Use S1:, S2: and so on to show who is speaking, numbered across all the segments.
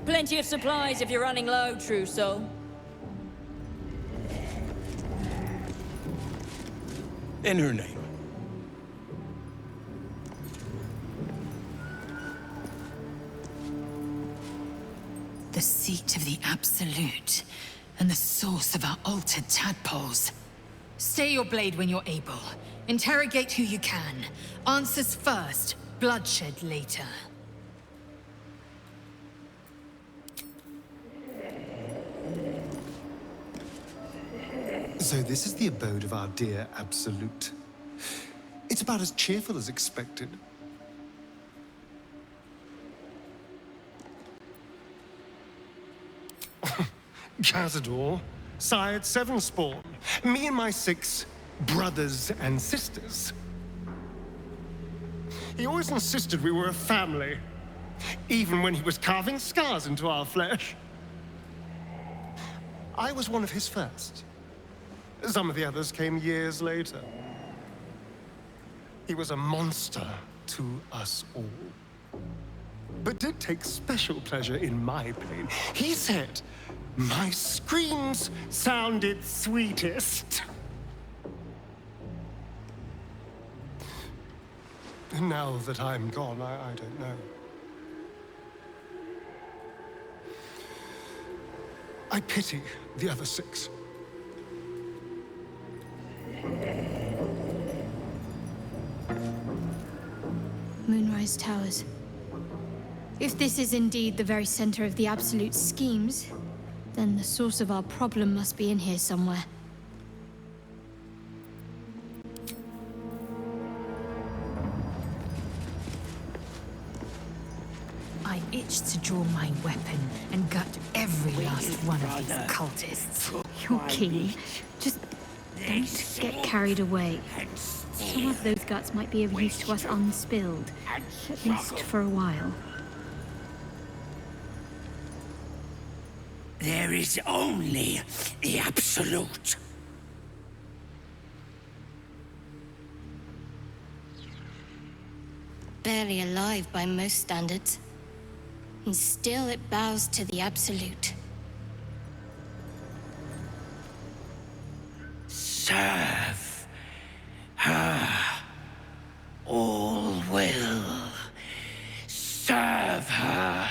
S1: Plenty of supplies if you're running low, true soul.
S2: In her name.
S3: The seat of the Absolute, and the source of our altered tadpoles. Stay your blade when you're able. Interrogate who you can. Answers first, bloodshed later.
S4: So this is the abode of our dear Absolute. It's about as cheerful as expected. Cazador sired 7 spawn. Me and my 6 brothers and sisters. He always insisted we were a family, even when he was carving scars into our flesh. I was one of his first. Some of the others came years later. He was a monster to us all, but did take special pleasure in my pain. He said my screams sounded sweetest. And now that I'm gone, I don't know. I pity the other 6.
S5: Moonrise Towers. If this is indeed the very center of the Absolute schemes, then the source of our problem must be in here somewhere.
S3: I itched to draw my weapon and gut every last one of these cultists.
S5: You're keen. Just don't get carried away. Some of those guts might be of use to us unspilled, at least for a while.
S6: There is only the Absolute.
S7: Barely alive by most standards. And still it bows to the Absolute.
S6: Serve her. All will serve her.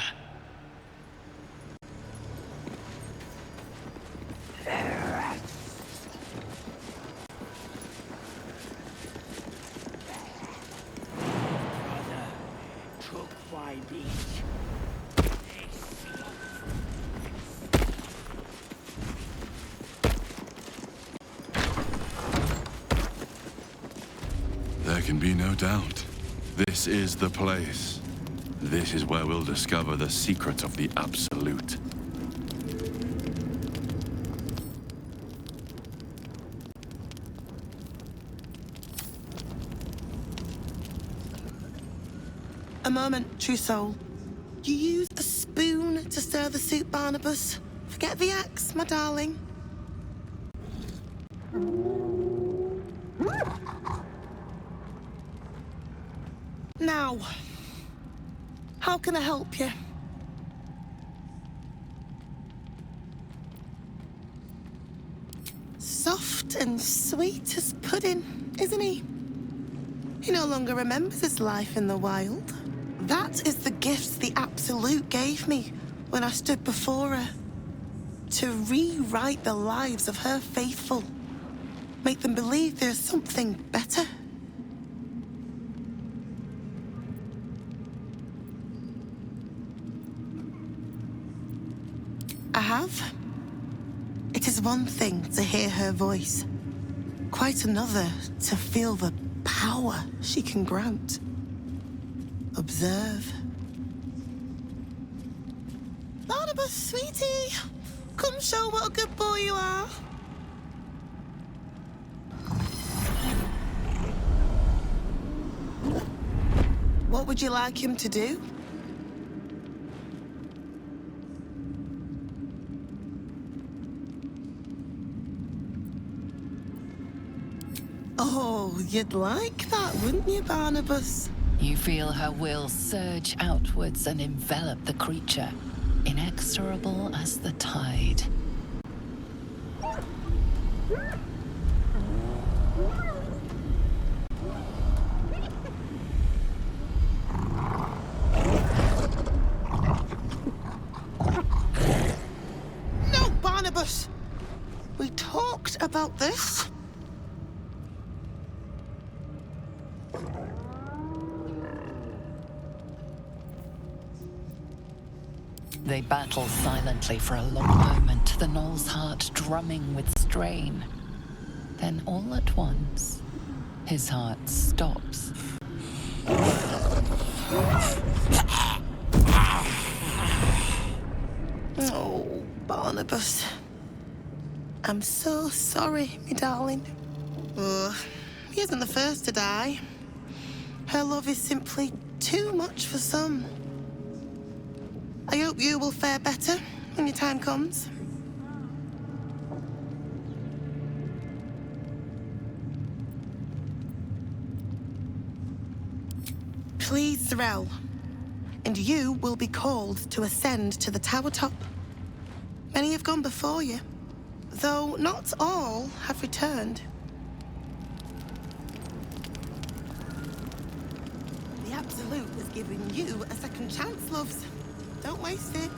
S8: There can be no doubt. This is the place. This is where we'll discover the secret of the Absolute.
S9: A moment, true soul. You use a spoon to stir the soup, Barnabas. Forget the axe, my darling. Now, how can I help you? Soft and sweet as pudding, isn't he? He no longer remembers his life in the wild. That is the gift the Absolute gave me when I stood before her. To rewrite the lives of her faithful. Make them believe there's something better. I have. It is one thing to hear her voice, quite another to feel the power she can grant. Observe. Barnabas, sweetie, come show what a good boy you are. What would you like him to do? Oh, you'd like that, wouldn't you, Barnabas?
S10: You feel her will surge outwards and envelop the creature. inexorable as the tide.
S9: No, Barnabas! We talked about this.
S10: They battle silently for a long moment, the Gnoll's heart drumming with strain. Then all at once, his heart stops.
S9: Oh, Barnabas. I'm so sorry, me darling. Oh, he isn't the first to die. Her love is simply too much for some. I hope you will fare better when your time comes. Please, Threll. And you will be called to ascend to the tower top. Many have gone before you, though not all have returned. The Absolute is giving you a second chance, loves. Don't waste it.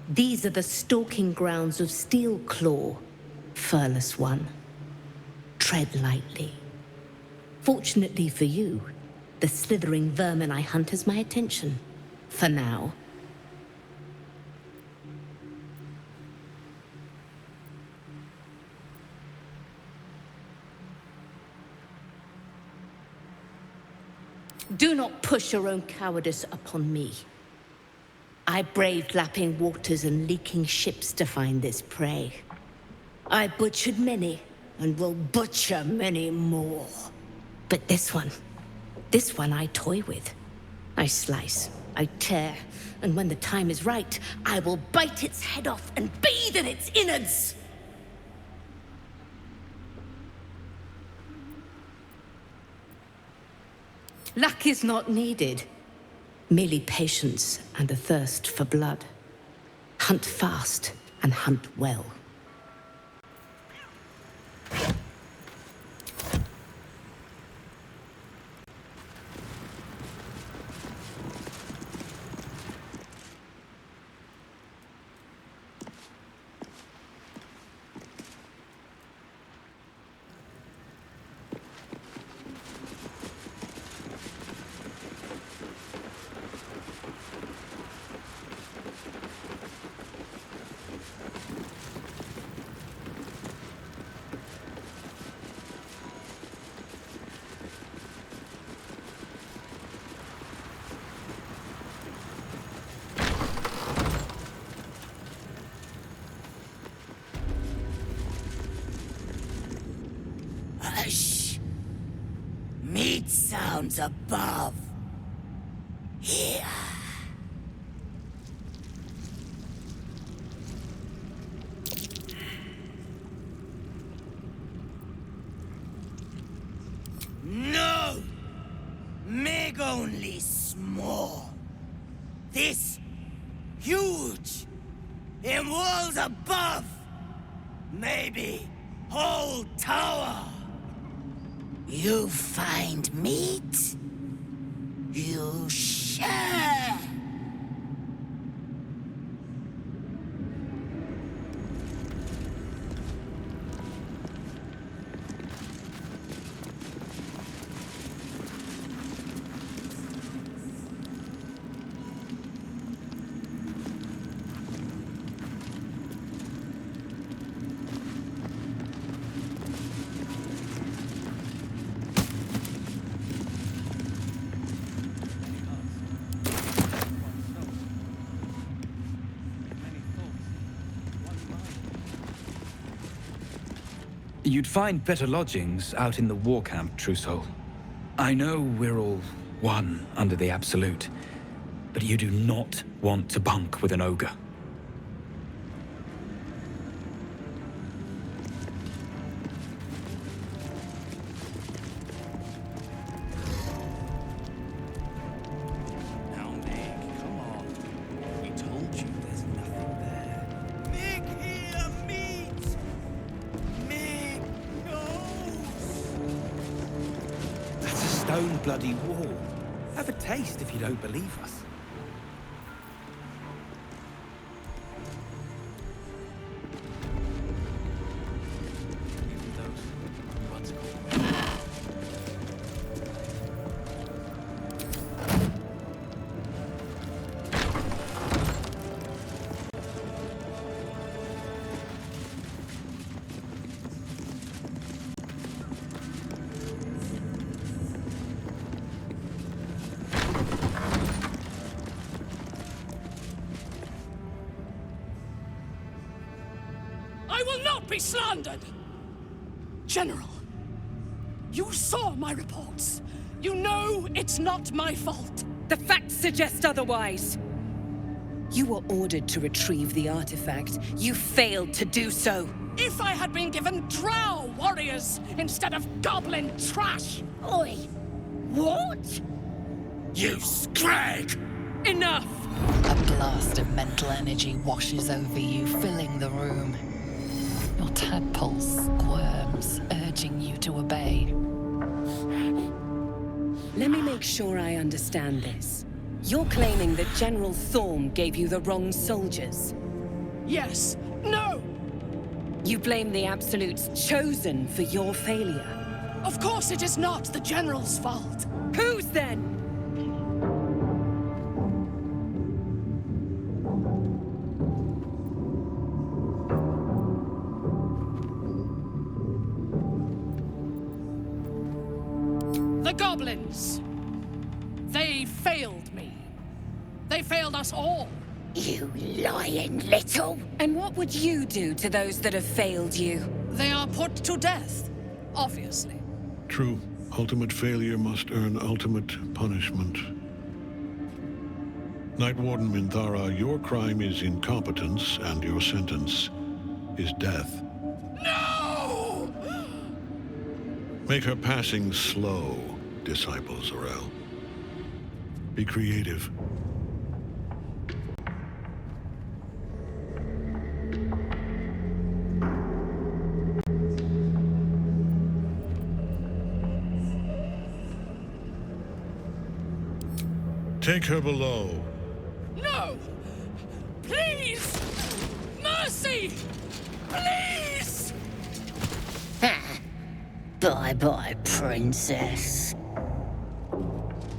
S11: These are the stalking grounds of Steelclaw, furless one. Tread lightly. Fortunately for you, the slithering vermin I hunt has my attention. For now. Do not push your own cowardice upon me. I braved lapping waters and leaking ships to find this prey. I butchered many, and will butcher many more. But this one I toy with. I slice, I tear, and when the time is right, I will bite its head off and bathe in its innards! Luck is not needed. Merely patience and a thirst for blood. Hunt fast and hunt well.
S6: Hush! Meat sounds above. Here. No! Meg only small. This huge. In walls above! Maybe whole tower! You find meat? You share!
S12: You'd find better lodgings out in the war camp, True Soul. I know we're all one under the Absolute, but you do not want to bunk with an ogre.
S2: Now, Nick, come on. We told you there's nothing there. Nick, here, meat! Nick, knows! That's a stone bloody wall. Have a taste if you don't believe us.
S13: I will not be slandered! General, you saw my reports. You know it's not my fault.
S14: The facts suggest otherwise. You were ordered to retrieve the artifact. You failed to do so.
S13: If I had been given drow warriors instead of goblin trash!
S11: Oi! What?
S6: You scrag!
S13: Enough!
S10: A blast of mental energy washes over you, filling the room. Your tadpole squirms, urging you to obey.
S14: Let me make sure I understand this. You're claiming that General Thorm gave you the wrong soldiers.
S13: Yes. No!
S14: You blame the Absolute's Chosen for your failure.
S13: Of course it is not the General's fault.
S14: Whose then?
S13: The goblins. They failed me. They failed us all.
S11: You lying little!
S14: And what would you do to those that have failed you?
S13: They are put to death, obviously.
S15: True. Ultimate failure must earn ultimate punishment. Night Warden Minthara, your crime is incompetence, and your sentence is death.
S13: No!
S15: Make her passing slow, Disciple Zorel. Be creative. Take her below.
S13: No! Please! Mercy! Please!
S11: Bye-bye, princess.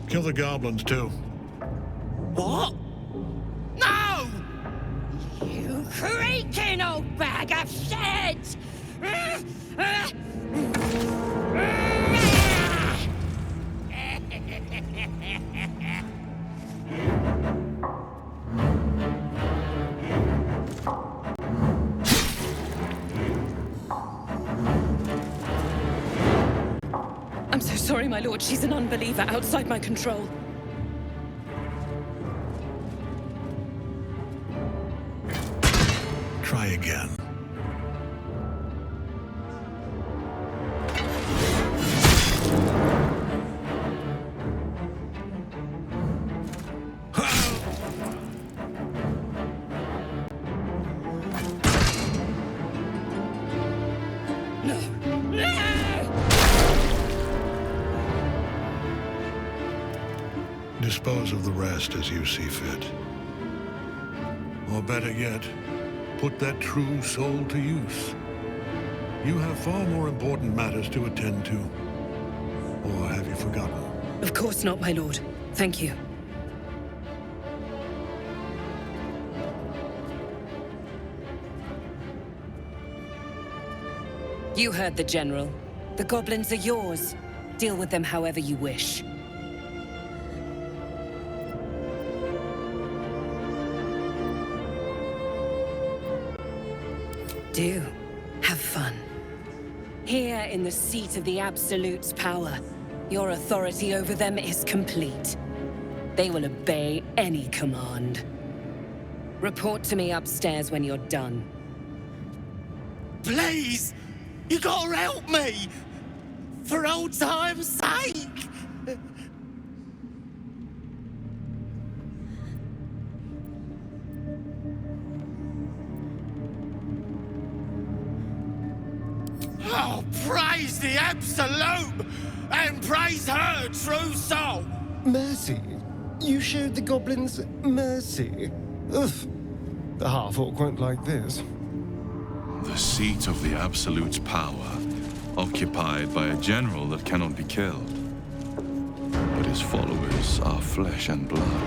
S15: Kill the goblins, too.
S13: What? No!
S11: You creaking old bag of shit!
S14: I'm so sorry, my lord. She's an unbeliever outside my control.
S15: Try again. dispose of the rest as you see fit. Or better yet, put that true soul to use. You have far more important matters to attend to. Or have you forgotten?
S14: Of course not, my lord. Thank you. You heard the General. The goblins are yours. Deal with them however you wish. Do. Have fun. Here in the seat of the Absolute's power, your authority over them is complete. They will obey any command. Report to me upstairs when you're done.
S2: Please! You gotta help me! For old time's sake! Oh, praise the Absolute! And praise her true soul!
S4: Mercy? You showed the goblins mercy? Ugh. The half-orc won't like this.
S8: The seat of the Absolute's power, occupied by a general that cannot be killed. But his followers are flesh and blood.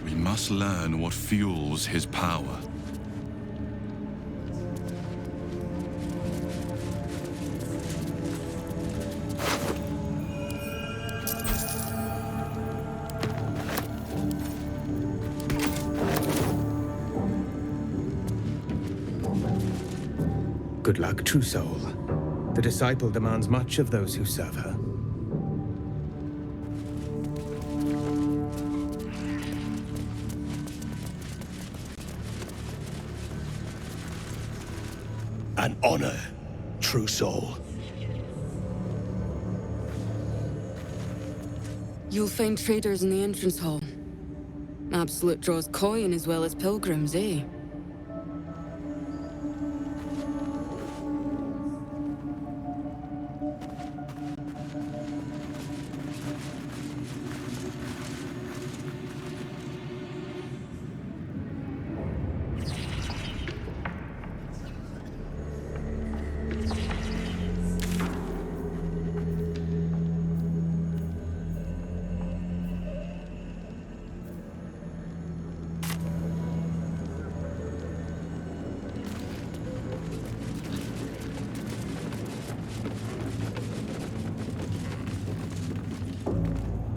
S8: We must learn what fuels his power.
S16: Good luck, true soul. The disciple demands much of those who serve her.
S6: An honor, true soul.
S17: You'll find traders in the entrance hall. Absolute draws coin as well as pilgrims, eh?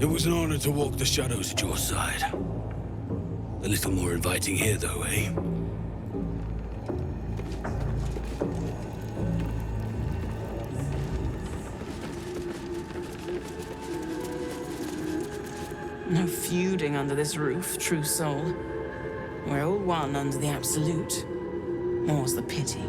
S6: It was an honor to walk the shadows at your side. A little more inviting here, though, eh?
S18: No feuding under this roof, true soul. We're all one under the Absolute. More's the pity.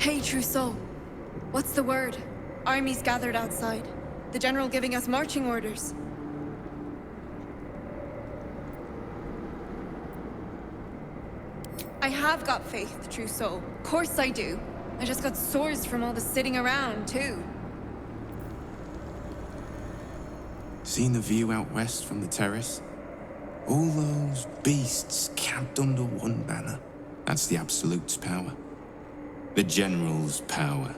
S19: Hey, True Soul. What's the word? Armies gathered outside. The General giving us marching orders. I have got faith, True Soul. Of course I do. I just got sores from all the sitting around, too.
S2: Seen the view out west from the terrace? All those beasts camped under one banner. That's the Absolute's power. The General's power.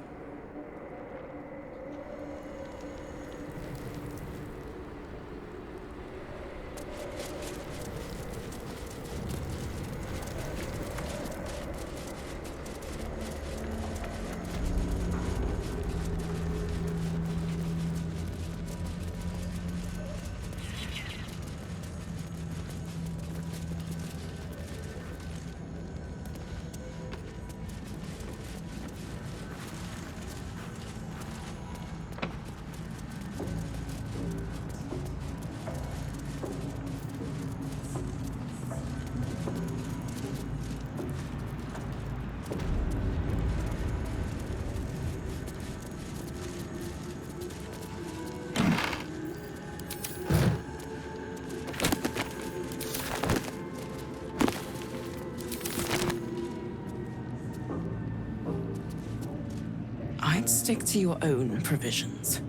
S18: I'd stick to your own provisions.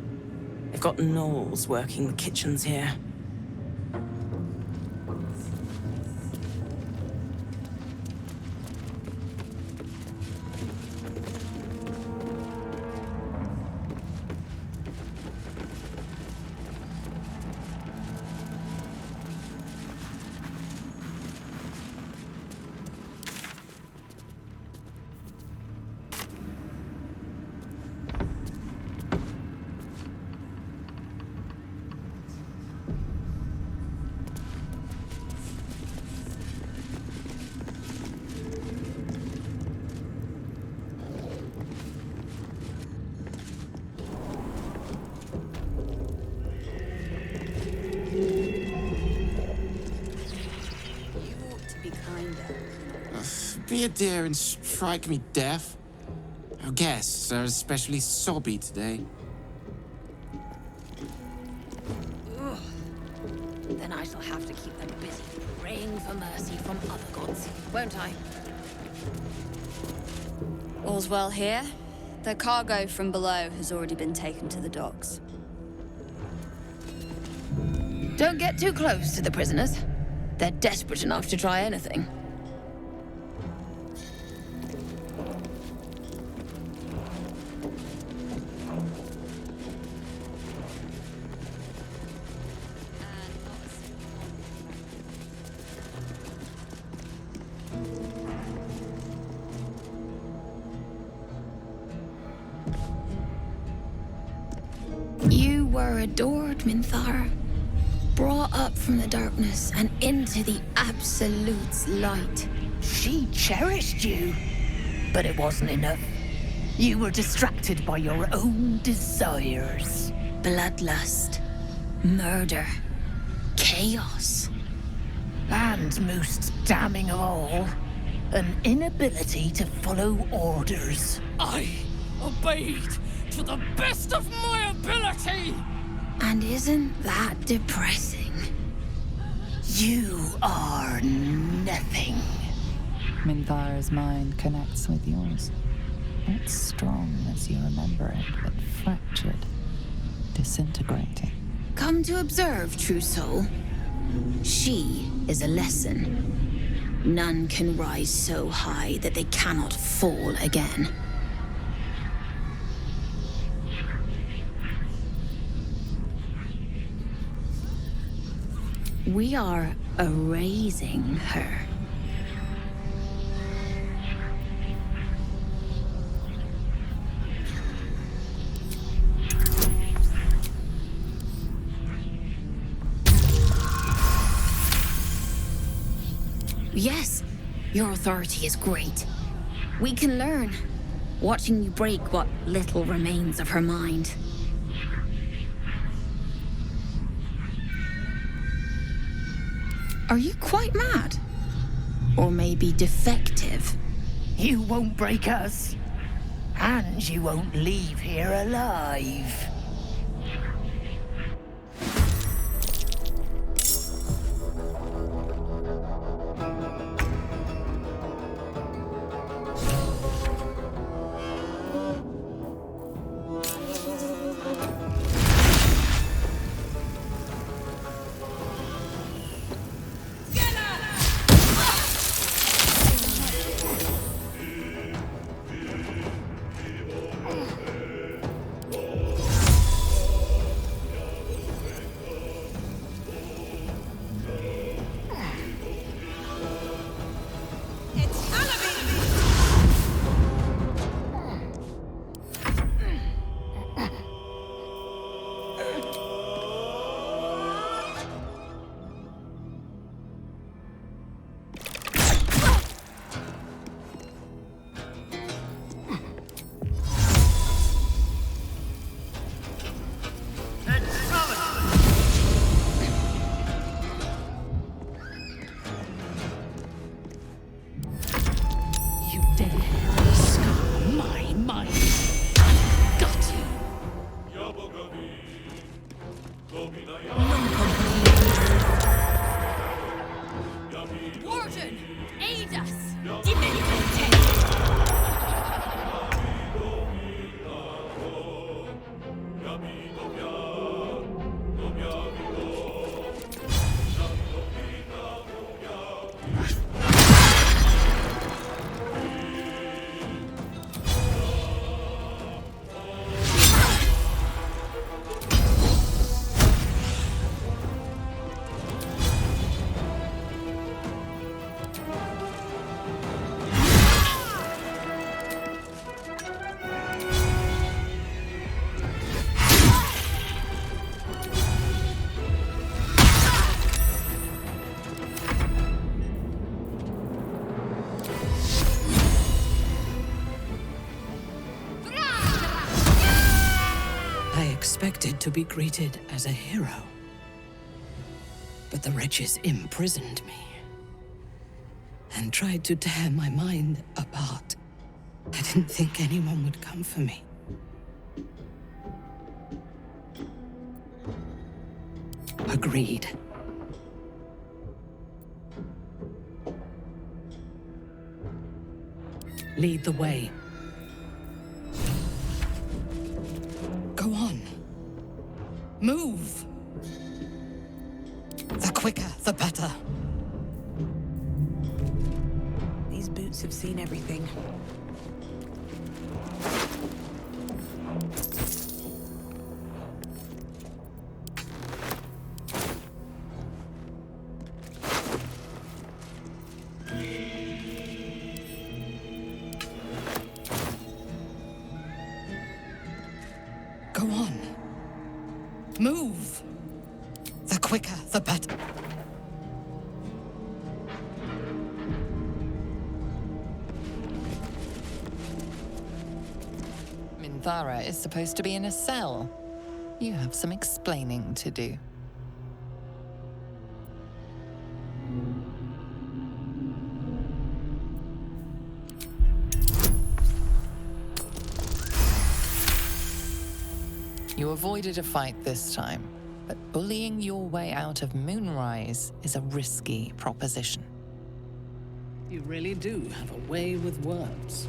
S18: They've got gnolls working the kitchens here.
S2: Be a dear and strike me deaf. Our guests are especially sobby today.
S11: Ugh. Then I shall have to keep them busy praying for mercy from other gods, won't I?
S20: All's well here. The cargo from below has already been taken to the docks.
S11: Don't get too close to the prisoners. They're desperate enough to try anything. You were adored, Minthara. Brought up from the darkness and into the Absolute's light.
S21: She cherished you, but it wasn't enough. You were distracted by your own desires.
S11: Bloodlust, murder, chaos.
S21: And most damning of all, an inability to follow orders.
S13: I obeyed to the best of my ability!
S11: And isn't that depressing?
S21: You are nothing.
S10: Minthara's mind connects with yours. Not strong as you remember it, but fractured, disintegrating.
S11: Come to observe, True Soul. She is a lesson. None can rise so high that they cannot fall again. We are erasing her. Yes, your authority is great. We can learn, watching you break what little remains of her mind. Are you quite mad? Or maybe defective?
S21: You won't break us. And you won't leave here alive.
S1: Expected to be greeted as a hero. But the wretches imprisoned me and tried to tear my mind apart. I didn't think anyone would come for me. Agreed. Lead the way. Go on. Move! The quicker, the better.
S3: These boots have seen everything.
S1: Go on. Move! The quicker, the better.
S10: Minthara is supposed to be in a cell. You have some explaining to do. You avoided a fight this time, but bullying your way out of Moonrise is a risky proposition.
S1: You really do have a way with words.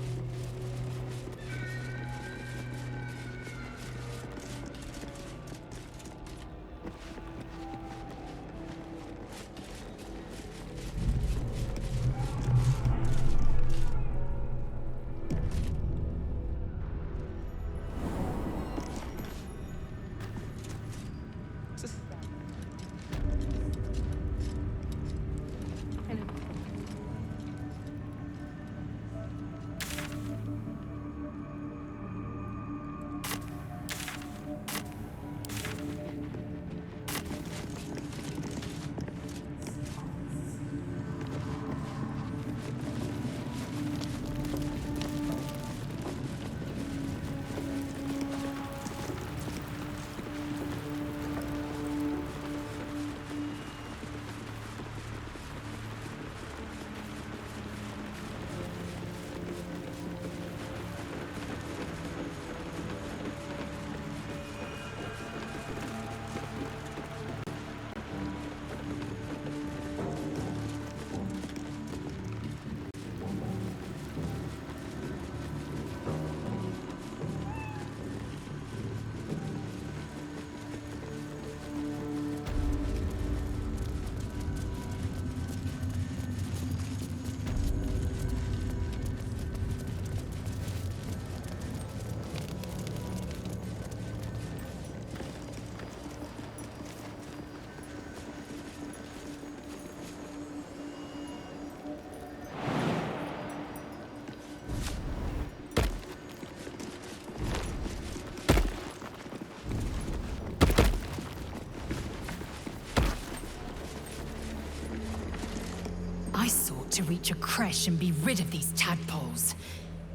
S3: I sought to reach a creche and be rid of these tadpoles.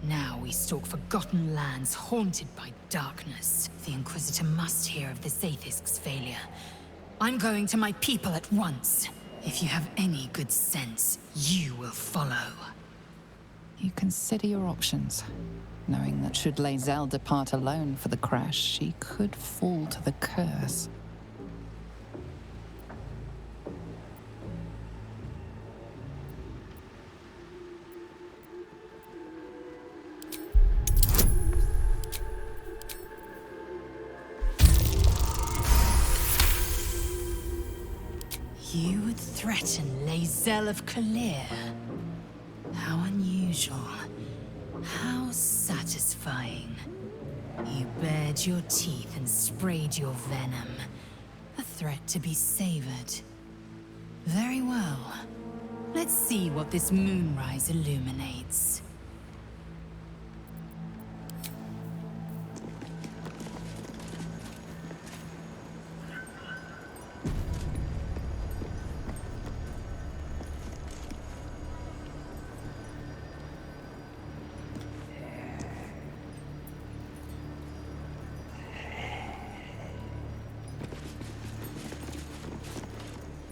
S3: Now we stalk forgotten lands haunted by darkness. The Inquisitor must hear of the Zaithisk's failure. I'm going to my people at once. If you have any good sense, you will follow.
S10: You consider your options, knowing that should Lae'zel depart alone for the crash, she could fall to the curse.
S3: You would threaten Lae'zel of Kalir? How unusual. How satisfying. You bared your teeth and sprayed your venom. A threat to be savored. Very well. Let's see what this moonrise illuminates.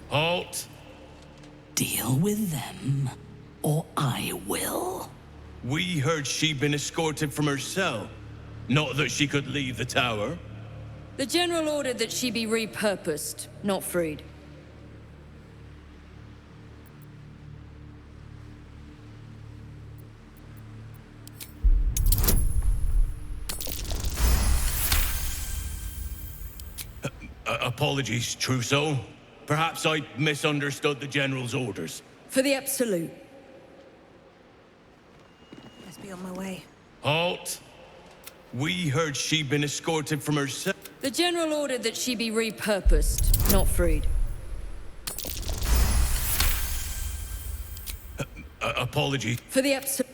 S6: Halt!
S1: Deal with them, or I will.
S6: We heard she'd been escorted from her cell. Not that she could leave the tower.
S20: The General ordered that she be repurposed, not freed.
S6: Apologies, Trousseau. Perhaps I misunderstood the General's orders.
S20: For the Absolute.
S19: Must be on my way.
S6: Halt! We heard she'd been escorted from her cell.
S20: The General ordered that she be repurposed, not freed.
S6: Apologies.
S20: For the Absolute.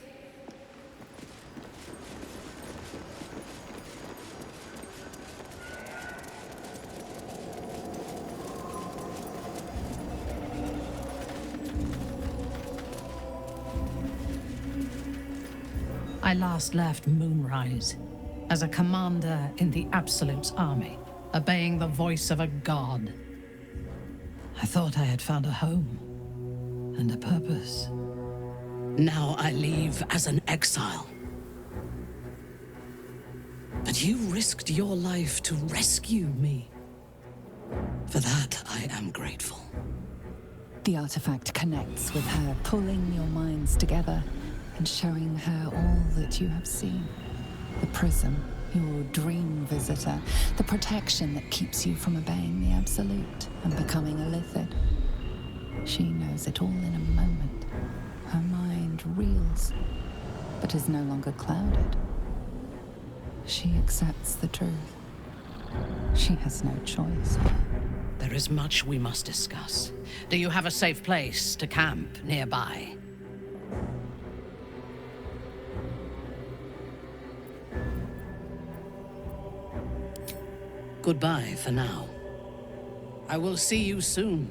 S1: I last left Moonrise as a commander in the Absolute's army, obeying the voice of a god. I thought I had found a home and a purpose. Now I leave as an exile. But you risked your life to rescue me. For that, I am grateful.
S10: The artifact connects with her, pulling your minds together and showing her all that you have seen. The prism, your dream visitor, the protection that keeps you from obeying the Absolute and becoming a Lithid. She knows it all in a moment. Her mind reels, but is no longer clouded. She accepts the truth. She has no choice.
S1: There is much we must discuss. Do you have a safe place to camp nearby? Goodbye for now. I will see you soon.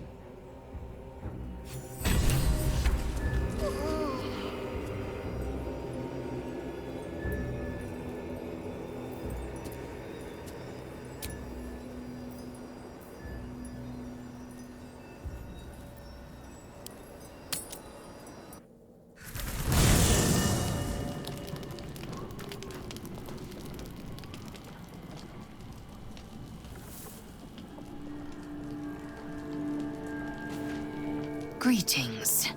S3: Greetings.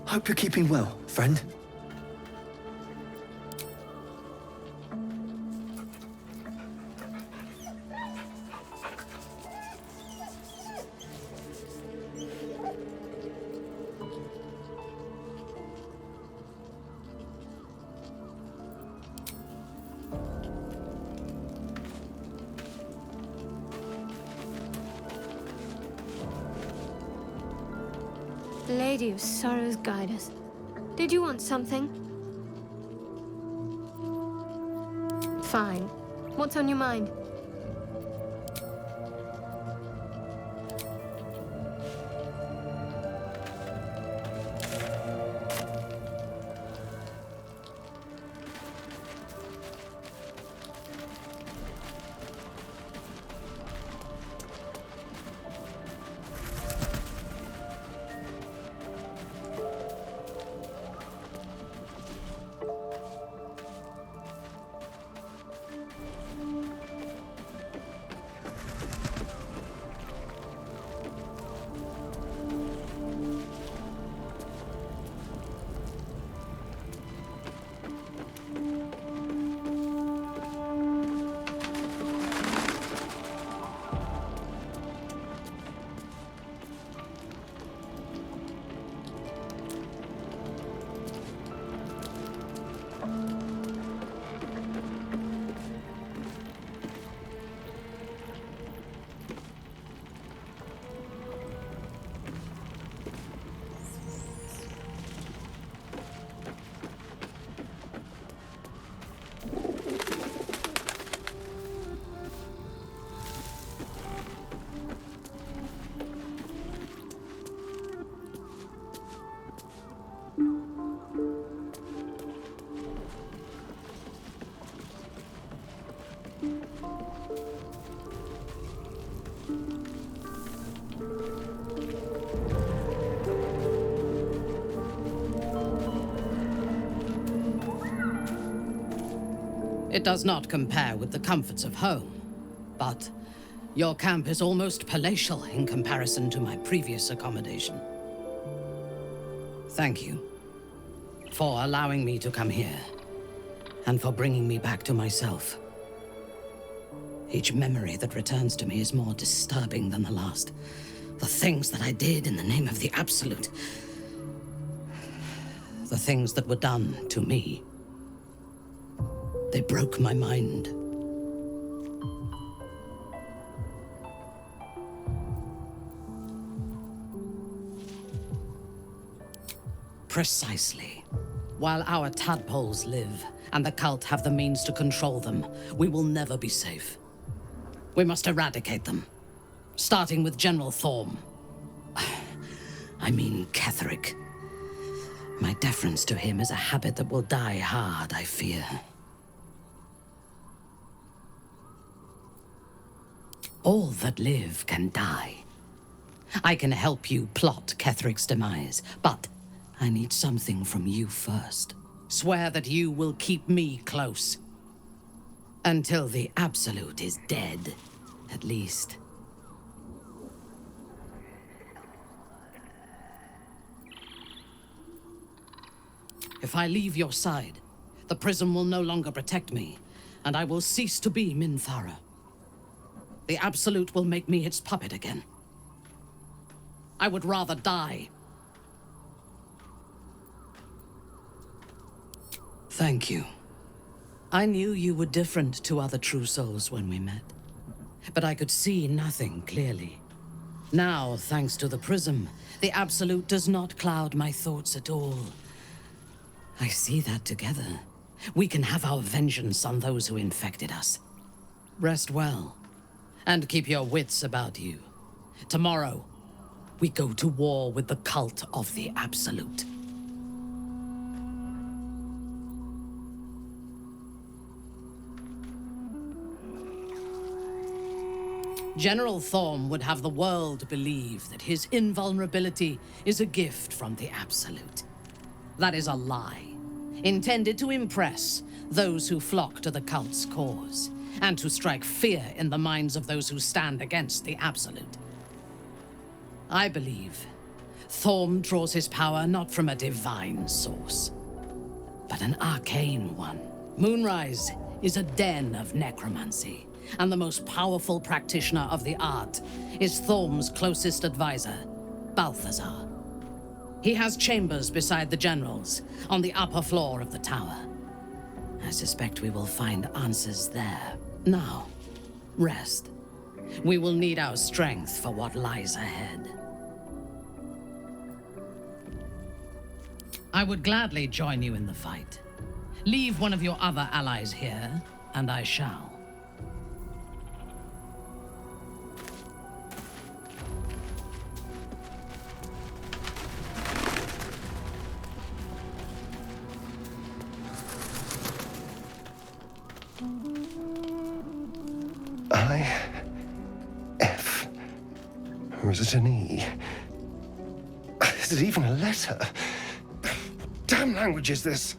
S5: Hope you're keeping well, friend.
S22: Lady of Sorrows, guide us. Did you want something? Fine. What's on your mind?
S1: It does not compare with the comforts of home, but your camp is almost palatial in comparison to my previous accommodation. Thank you for allowing me to come here, and for bringing me back to myself. Each memory that returns to me is more disturbing than the last. The things that I did in the name of the Absolute. The things that were done to me. They broke my mind. Precisely. While our tadpoles live, and the cult have the means to control them, we will never be safe. We must eradicate them. Starting with General Thorm. I mean Ketheric. My deference to him is a habit that will die hard, I fear. All that live can die. I can help you plot Ketheric's demise, but I need something from you first. Swear that you will keep me close. Until the Absolute is dead, at least. If I leave your side, the prism will no longer protect me, and I will cease to be Minthara. The Absolute will make me its puppet again. I would rather die. Thank you. I knew you were different to other true souls when we met, but I could see nothing clearly. Now, thanks to the prism, the Absolute does not cloud my thoughts at all. I see that together, we can have our vengeance on those who infected us. Rest well, and keep your wits about you. Tomorrow, we go to war with the cult of the Absolute. General Thorm would have the world believe that his invulnerability is a gift from the Absolute. That is a lie, intended to impress those who flock to the cult's cause, and to strike fear in the minds of those who stand against the Absolute. I believe Thorm draws his power not from a divine source, but an arcane one. Moonrise is a den of necromancy, and the most powerful practitioner of the art is Thorm's closest advisor, Balthazar. He has chambers beside the generals, on the upper floor of the tower. I suspect we will find answers there. Now, rest. We will need our strength for what lies ahead. I would gladly join you in the fight. Leave one of your other allies here,
S7: and I shall.
S4: I-F. Or is it an E? Is it even a letter? Damn language is this?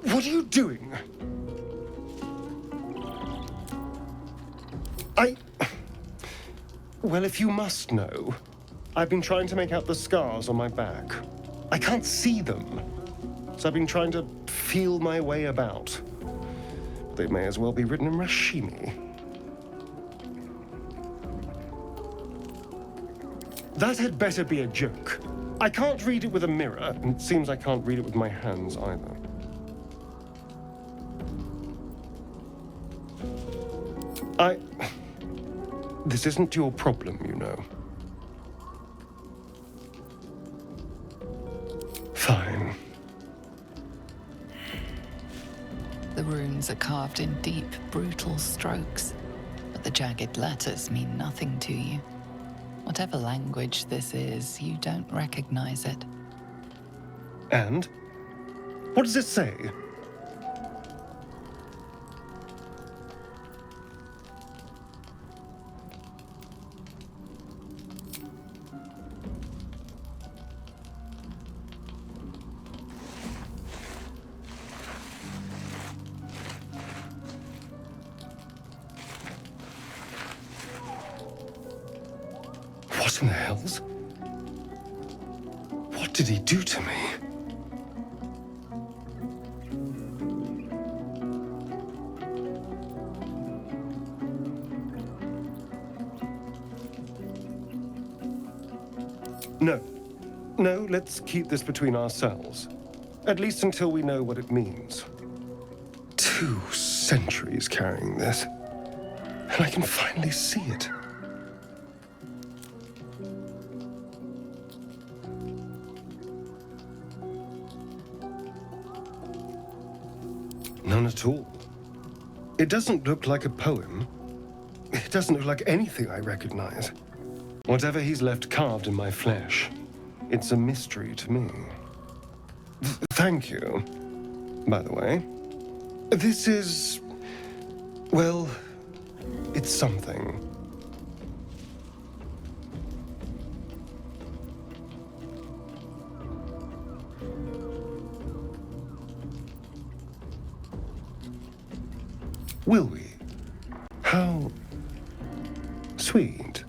S4: What are you doing? Well, if you must know, I've been trying to make out the scars on my back. I can't see them, so I've been trying to feel my way about. They may as well be written in Rashimi. That had better be a joke. I can't read it with a mirror, and it seems I can't read it with my hands either. This isn't your problem, you know. Fine.
S10: The runes are carved in deep, brutal strokes, but the jagged letters mean nothing to you. Whatever language this is, you don't recognize it.
S4: And? What does it say? What in the hells? What did he do to me? No, let's keep this between ourselves. At least until we know what it means. 2 centuries carrying this, and I can finally see it. None at all. It doesn't look like a poem. It doesn't look like anything I recognize. Whatever he's left carved in my flesh, it's a mystery to me. Thank you, by the way. This is... well, it's something. Will we? How sweet.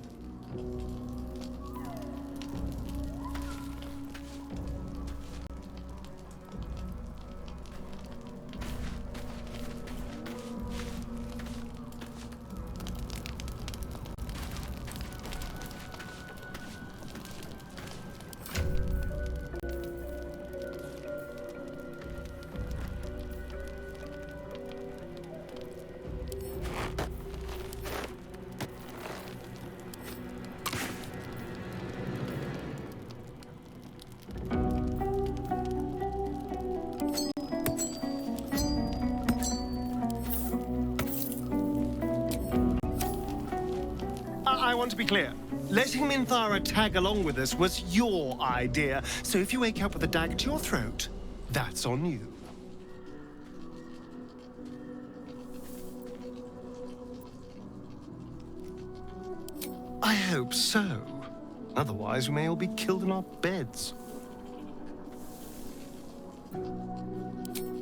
S4: I want to be clear. Letting Minthara tag along with us was your idea, so if you wake up with a dagger to your throat, that's on you. I hope so. Otherwise, we may all be killed in our beds.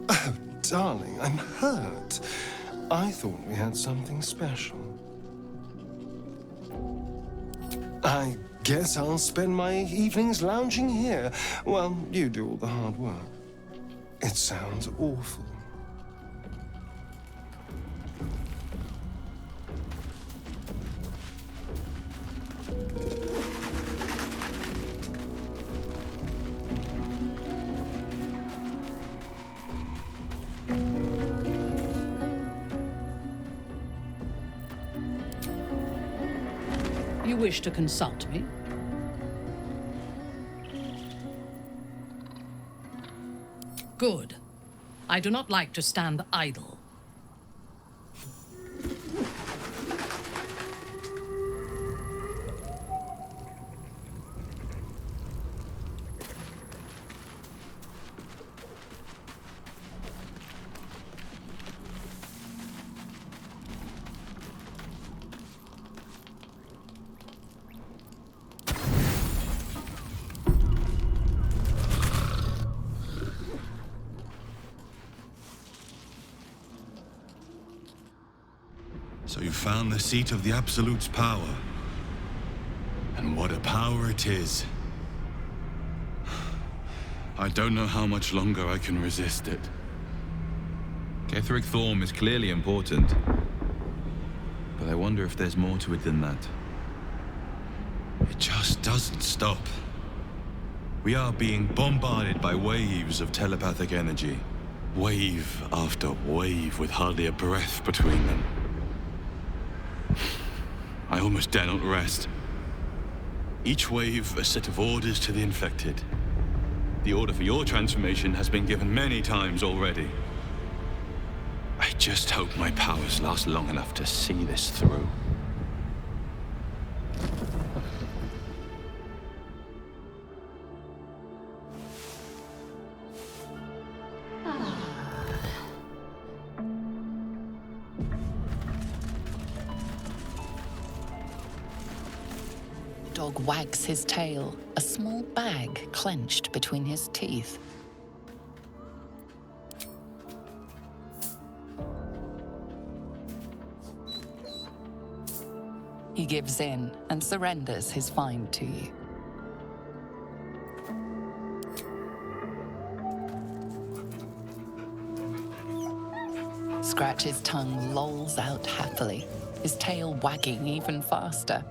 S4: Oh, darling, I'm hurt. I thought we had something special. I guess I'll spend my evenings lounging here while you do all the hard work. It sounds awful.
S7: You wish to consult me? Good. I do not like to stand idle.
S8: So you found the seat of the Absolute's power. And what a power it is. I don't know how much longer I can resist it.
S9: Ketheric Thorm is clearly important. But I wonder if there's more to it than that.
S8: It just doesn't stop. We are being bombarded by waves of telepathic energy. Wave after wave with hardly a breath between them. I almost dare not rest. Each wave a set of orders to the infected. The order for your transformation has been given many times already. I just hope my powers last long enough to see this through.
S10: Dog wags his tail, a small bag clenched between his teeth. He gives in and surrenders his find to you. Scratch's tongue lolls out happily, his tail wagging even faster.